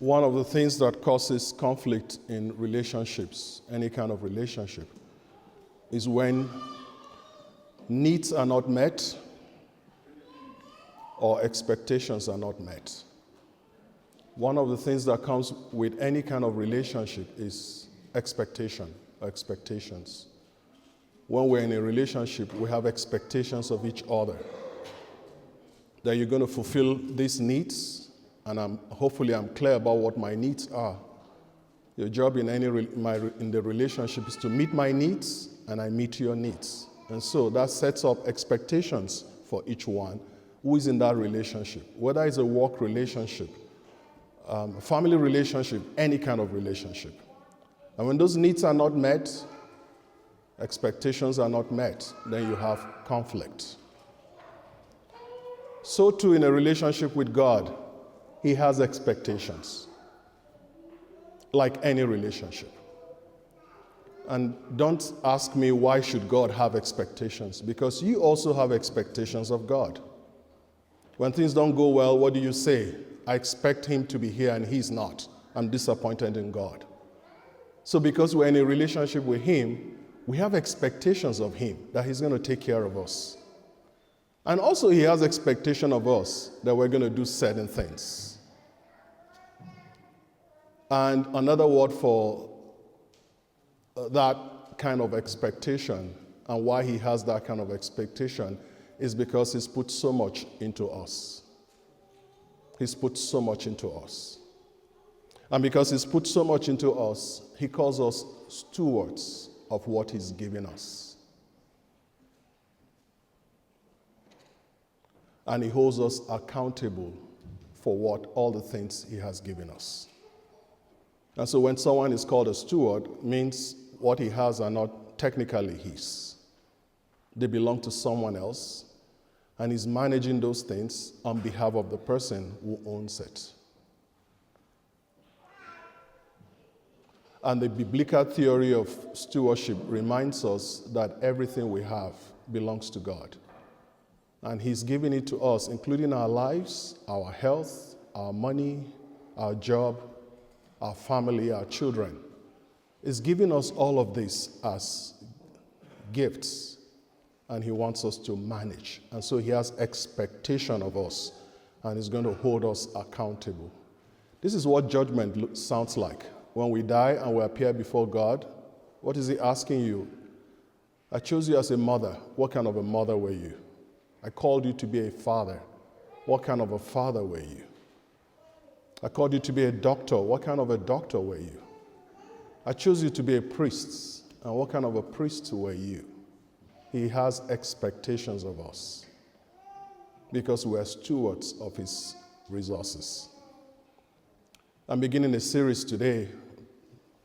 One of the things that causes conflict in relationships, any kind of relationship, is when needs are not met or expectations are not met. One of the things that comes with any kind of relationship is expectation or expectations. When we're in a relationship, we have expectations of each other. That you're going to fulfill these needs, and hopefully I'm clear about what my needs are. Your job in the relationship is to meet my needs, and I meet your needs. And so that sets up expectations for each one who is in that relationship, whether it's a work relationship, family relationship, any kind of relationship. And when those needs are not met, expectations are not met, then you have conflict. So too in a relationship with God, He has expectations, like any relationship. And don't ask me why should God have expectations, because you also have expectations of God. When things don't go well, what do you say? I expect Him to be here and He's not. I'm disappointed in God. So because we're in a relationship with Him, we have expectations of Him, that He's going to take care of us. And also He has expectation of us that we're going to do certain things. And another word for that kind of expectation and why He has that kind of expectation is because He's put so much into us. He's put so much into us. And because He's put so much into us, He calls us stewards of what He's given us. And He holds us accountable for what all the things He has given us. And so when someone is called a steward, it means what he has are not technically his. They belong to someone else, and he's managing those things on behalf of the person who owns it. And the biblical theory of stewardship reminds us that everything we have belongs to God. And He's given it to us, including our lives, our health, our money, our job, our family, our children. He's giving us all of this as gifts, and He wants us to manage. And so He has expectation of us, and He's going to hold us accountable. This is what judgment sounds like. When we die and we appear before God, what is He asking you? I chose you as a mother. What kind of a mother were you? I called you to be a father. What kind of a father were you? I called you to be a doctor. What kind of a doctor were you? I chose you to be a priest. And what kind of a priest were you? He has expectations of us because we are stewards of His resources. I'm beginning a series today,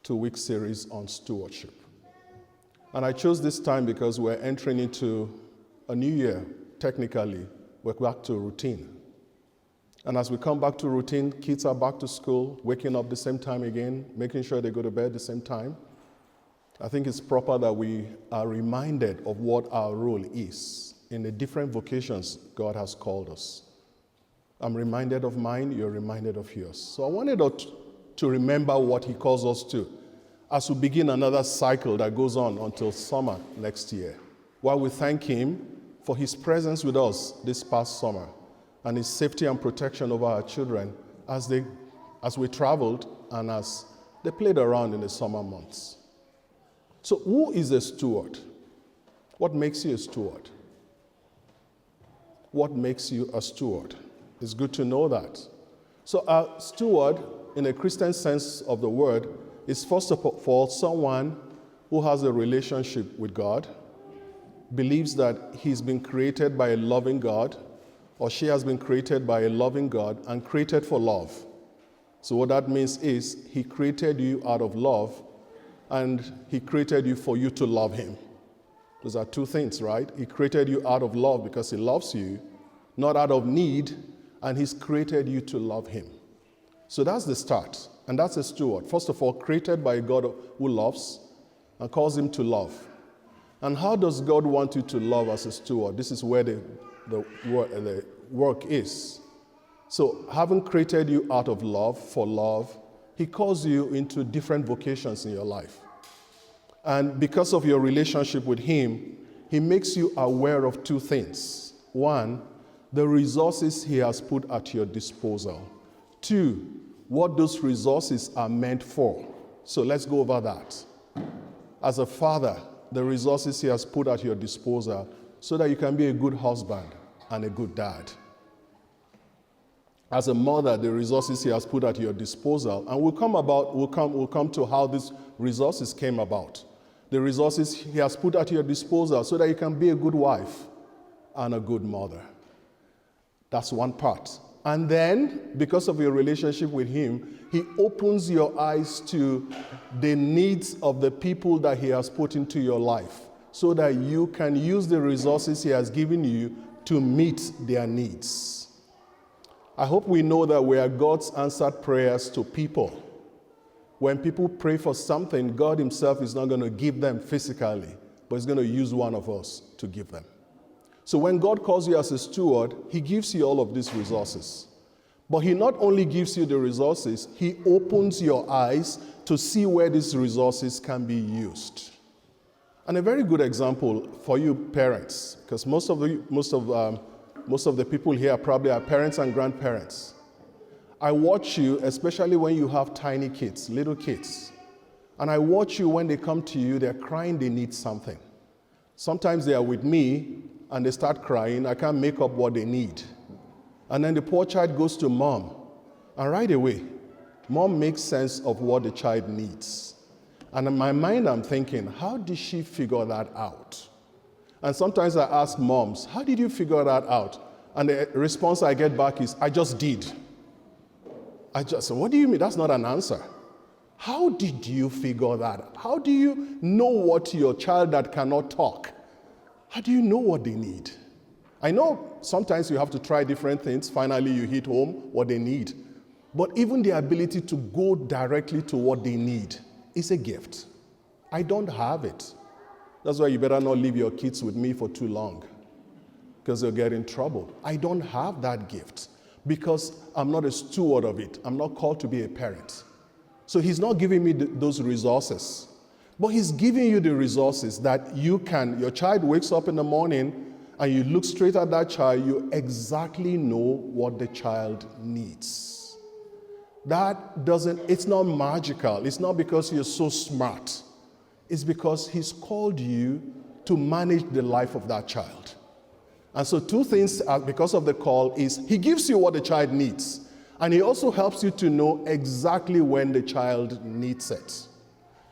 2-week series on stewardship. And I chose this time because we're entering into a new year. Technically, we're back to routine. And as we come back to routine, kids are back to school, waking up the same time again, making sure they go to bed the same time. I think it's proper that we are reminded of what our role is in the different vocations God has called us. I'm reminded of mine, you're reminded of yours. So I wanted to remember what He calls us to as we begin another cycle that goes on until summer next year, while we thank Him for His presence with us this past summer and His safety and protection over our children as we traveled and as they played around in the summer months. So who is a steward? What makes you a steward? What makes you a steward? It's good to know that. So a steward, in a Christian sense of the word, is first of all someone who has a relationship with God, believes that he's been created by a loving God, or she has been created by a loving God and created for love. So what that means is He created you out of love, and He created you for you to love Him. Those are two things, right? He created you out of love because He loves you, not out of need, and He's created you to love Him. So that's the start, and that's a steward. First of all, created by a God who loves and calls Him to love. And how does God want you to love as a steward? This is where the work is. So having created you out of love, for love, he calls you into different vocations in your life. And because of your relationship with him, he makes you aware of two things. One, the resources he has put at your disposal. Two, what those resources are meant for. So let's go over that. As a father, the resources he has put at your disposal so that you can be a good husband and a good dad. As a mother, the resources he has put at your disposal, and we'll come to how these resources came about. The resources he has put at your disposal so that you can be a good wife and a good mother. That's one part. And then, because of your relationship with him, he opens your eyes to the needs of the people that he has put into your life so that you can use the resources he has given you to meet their needs. I hope we know that we are God's answered prayers to people. When people pray for something, God himself is not going to give them physically, but he's going to use one of us to give them. So when God calls you as a steward, he gives you all of these resources. But he not only gives you the resources, he opens your eyes to see where these resources can be used. And a very good example for you parents, because most of the people here probably are parents and grandparents. I watch you, especially when you have tiny kids, little kids. And I watch you when they come to you, they're crying, they need something. Sometimes they are with me and they start crying, I can't make up what they need. And then the poor child goes to mom. And right away, mom makes sense of what the child needs. And in my mind, I'm thinking, how did she figure that out? And sometimes I ask moms, how did you figure that out? And the response I get back is, I just did. What do you mean? That's not an answer. How did you figure that out? How do you know what your child that cannot talk, how do you know what they need? I know sometimes you have to try different things. Finally, you hit home what they need. But even the ability to go directly to what they need is a gift. I don't have it. That's why you better not leave your kids with me for too long, because they'll get in trouble. I don't have that gift because I'm not a steward of it. I'm not called to be a parent. So he's not giving me those resources, but he's giving you the resources that you can. Your child wakes up in the morning and you look straight at that child, you exactly know what the child needs. It's not magical. It's not because you're so smart. It's because he's called you to manage the life of that child. And so two things because of the call is he gives you what the child needs, and he also helps you to know exactly when the child needs it.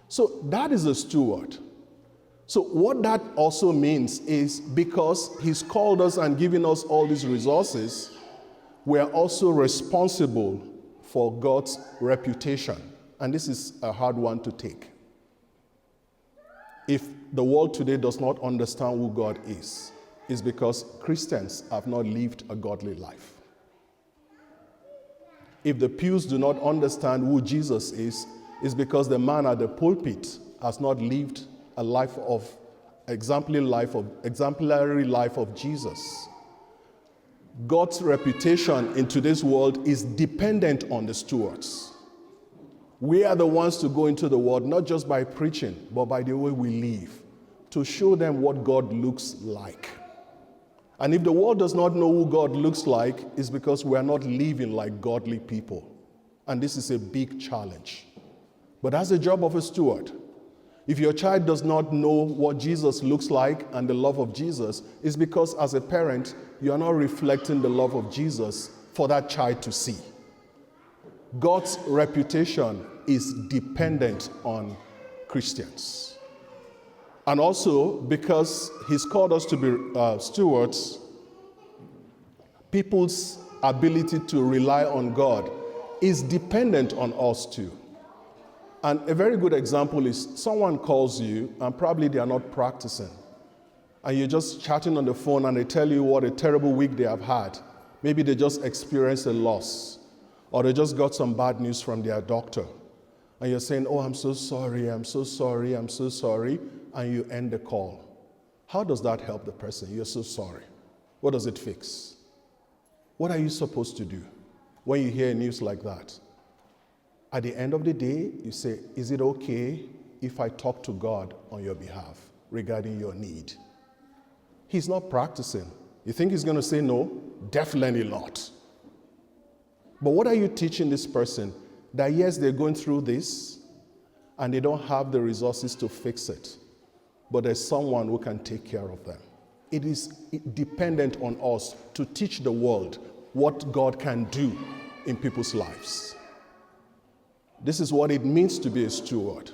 So that is a steward. So what that also means is because he's called us and given us all these resources, we are also responsible for God's reputation. And this is a hard one to take. If the world today does not understand who God is, it's because Christians have not lived a godly life. If the pews do not understand who Jesus is, it's because the man at the pulpit has not lived a life of exemplary life of Jesus. God's reputation in today's world is dependent on the stewards. We are the ones to go into the world, not just by preaching, but by the way we live, to show them what God looks like. And if the world does not know who God looks like, it's because we are not living like godly people. And this is a big challenge. But that's the job of a steward. If your child does not know what Jesus looks like and the love of Jesus, it's because as a parent, you are not reflecting the love of Jesus for that child to see. God's reputation is dependent on Christians. And also, because he's called us to be stewards, people's ability to rely on God is dependent on us too. And a very good example is someone calls you and probably they are not practicing. And you're just chatting on the phone and they tell you what a terrible week they have had. Maybe they just experienced a loss, or they just got some bad news from their doctor. And you're saying, oh, I'm so sorry, I'm so sorry, I'm so sorry. And you end the call. How does that help the person? You're so sorry. What does it fix? What are you supposed to do? when you hear news like that? At the end of the day, you say, is it okay if I talk to God on your behalf regarding your need? He's not practicing. You think he's going to say no? Definitely not. But what are you teaching this person? That yes, they're going through this and they don't have the resources to fix it, but there's someone who can take care of them. It is dependent on us to teach the world what God can do in people's lives. This is what it means to be a steward.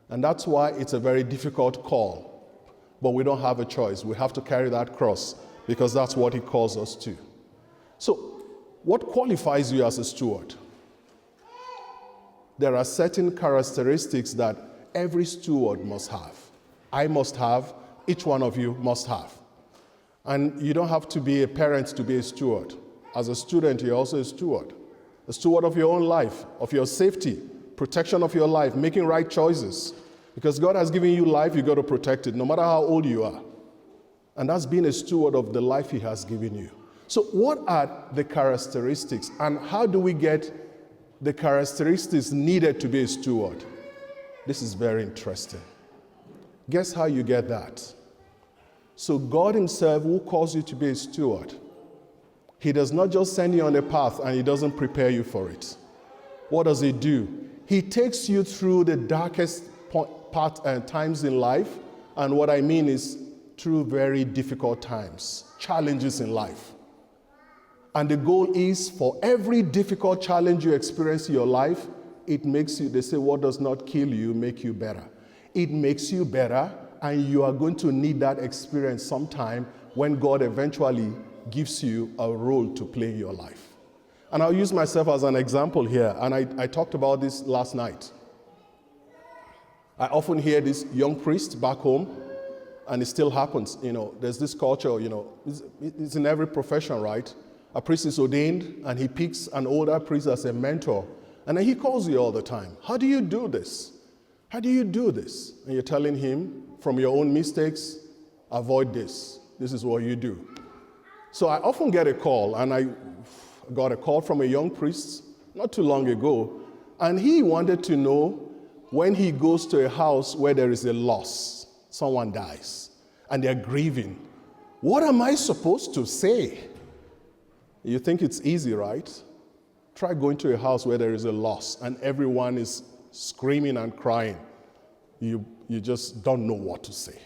And that's why it's a very difficult call. But we don't have a choice. We have to carry that cross because that's what he calls us to. So, what qualifies you as a steward? There are certain characteristics that every steward must have. I must have, each one of you must have. And you don't have to be a parent to be a steward. As a student, you're also a steward of your own life, of your safety, protection of your life, making right choices. Because God has given you life, you've got to protect it, no matter how old you are. And that's being a steward of the life he has given you. So what are the characteristics, and how do we get the characteristics needed to be a steward? This is very interesting. Guess how you get that? So God himself who calls you to be a steward, he does not just send you on a path and he doesn't prepare you for it. What does he do? He takes you through the darkest times in life, and what I mean is through very difficult times, challenges in life. And the goal is for every difficult challenge you experience in your life, it makes you, they say, what does not kill you, make you better. It makes you better, and you are going to need that experience sometime when God eventually gives you a role to play in your life. And I'll use myself as an example here, and I talked about this last night. I often hear this young priest back home, and it still happens. There's this culture, it's in every profession, right? A priest is ordained, and he picks an older priest as a mentor, and then he calls you all the time. How do you do this? How do you do this? And you're telling him, from your own mistakes, avoid this. This is what you do. So I often get a call, and I got a call from a young priest not too long ago, and he wanted to know when he goes to a house where there is a loss, someone dies, and they're grieving, what am I supposed to say? You think it's easy, right? Try going to a house where there is a loss and everyone is screaming and crying. You just don't know what to say.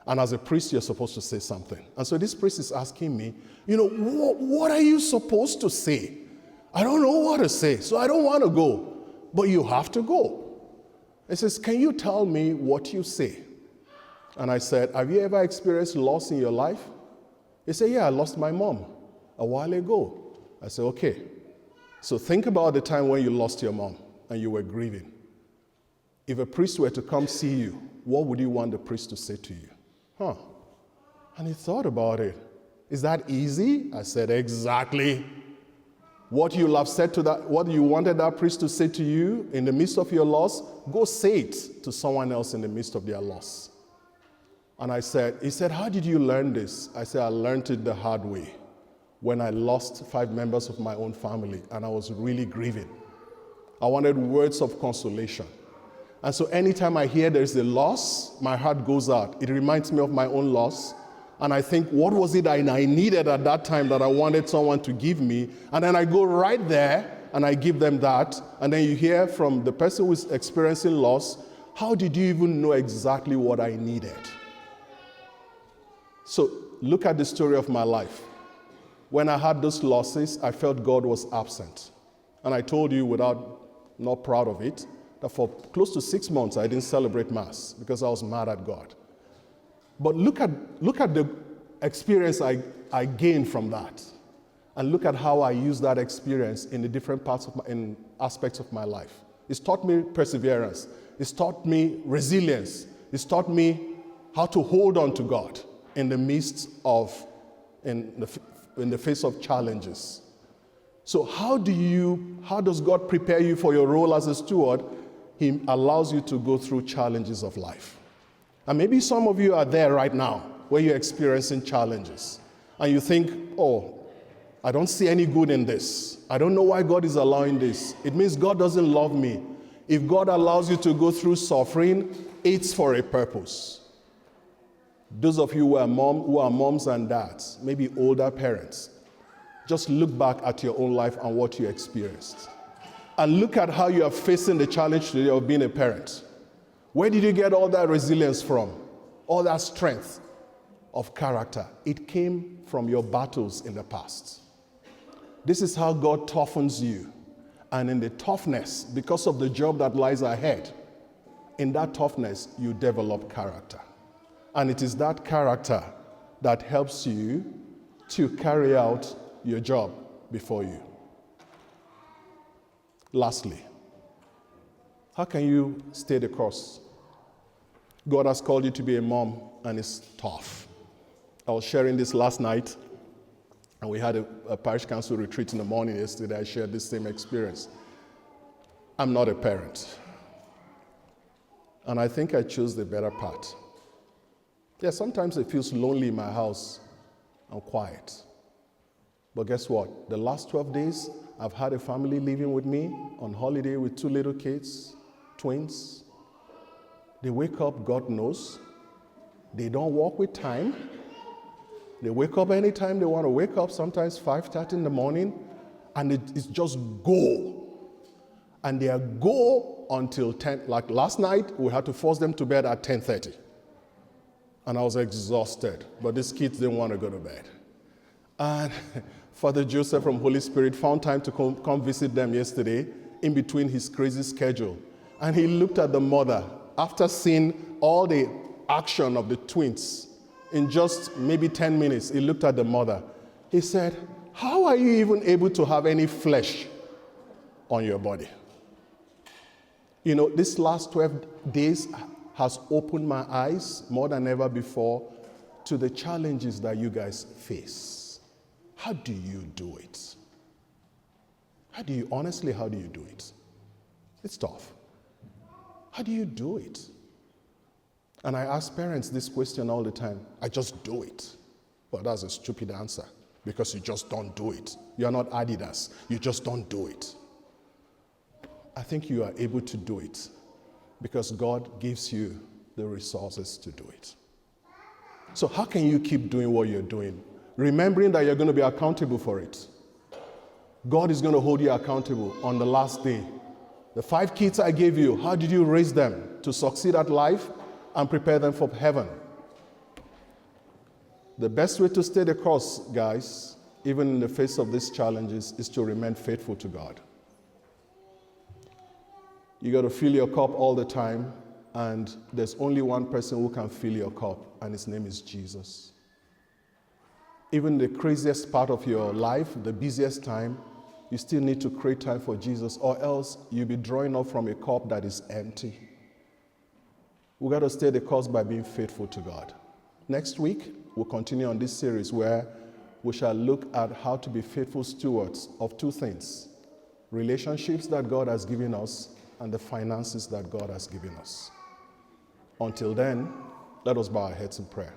And as a priest, you're supposed to say something. And so this priest is asking me, what are you supposed to say? I don't know what to say, so I don't want to go. But you have to go. He says, can you tell me what you say? And I said, have you ever experienced loss in your life? He said, yeah, I lost my mom a while ago. I said, okay. So think about the time when you lost your mom and you were grieving. If a priest were to come see you, what would you want the priest to say to you? And he thought about it. Is that easy? I said, exactly. What you have said to that, what you wanted that priest to say to you in the midst of your loss, go say it to someone else in the midst of their loss. And he said, how did you learn this? I said, I learned it the hard way when I lost 5 members of my own family and I was really grieving. I wanted words of consolation. And so anytime I hear there's a loss, my heart goes out. It reminds me of my own loss. And I think, what was it I needed at that time that I wanted someone to give me? And then I go right there and I give them that. And then you hear from the person who's experiencing loss, how did you even know exactly what I needed? So look at the story of my life. When I had those losses, I felt God was absent. And I told you, not proud of it, that for close to 6 months I didn't celebrate Mass because I was mad at God. But look at the experience I gained from that. And look at how I use that experience in the different in aspects of my life. It's taught me perseverance. It's taught me resilience. It's taught me how to hold on to God in the midst of, in the face of challenges. So how does God prepare you for your role as a steward? He allows you to go through challenges of life. And maybe some of you are there right now where you're experiencing challenges. And you think, I don't see any good in this. I don't know why God is allowing this. It means God doesn't love me. If God allows you to go through suffering, it's for a purpose. Those of you who are moms and dads, maybe older parents, just look back at your own life and what you experienced. And look at how you are facing the challenge today of being a parent. Where did you get all that resilience from? All that strength of character? It came from your battles in the past. This is how God toughens you. And in the toughness, because of the job that lies ahead, in that toughness, you develop character. And it is that character that helps you to carry out your job before you. Lastly, how can you stay the course? God has called you to be a mom, and it's tough. I was sharing this last night, and we had a parish council retreat in the morning yesterday. I shared this same experience. I'm not a parent. And I think I chose the better part. Yeah, sometimes it feels lonely in my house and quiet. But guess what? The last 12 days, I've had a family living with me on holiday with 2 little kids, twins. They wake up, God knows. They don't walk with time. They wake up anytime they want to wake up, sometimes 5:30 in the morning, and it's just go. And they are go until 10. Like last night, we had to force them to bed at 10:30. And I was exhausted, but these kids didn't want to go to bed. And Father Joseph from Holy Spirit found time to come visit them yesterday in between his crazy schedule. And he looked at the mother after seeing all the action of the twins. In just maybe 10 minutes, he looked at the mother. He said, how are you even able to have any flesh on your body? You know, this last 12 days has opened my eyes more than ever before to the challenges that you guys face. How do you do it? How do you do it? It's tough. How do you do it? And I ask parents this question all the time. I just do it. Well, that's a stupid answer because you just don't do it. You are not Adidas. You just don't do it. I think you are able to do it because God gives you the resources to do it. So how can you keep doing what you're doing? Remembering that you're going to be accountable for it. God is going to hold you accountable on the last day. The 5 kids I gave you, how did you raise them to succeed at life and prepare them for heaven? The best way to stay the course, guys, even in the face of these challenges, is to remain faithful to God. You got to fill your cup all the time, and there's only one person who can fill your cup, and his name is Jesus. Even the craziest part of your life, the busiest time, you still need to create time for Jesus, or else you'll be drawing up from a cup that is empty. We got to stay the course by being faithful to God. Next week, we'll continue on this series where we shall look at how to be faithful stewards of 2 things: relationships that God has given us and the finances that God has given us. Until then, let us bow our heads in prayer.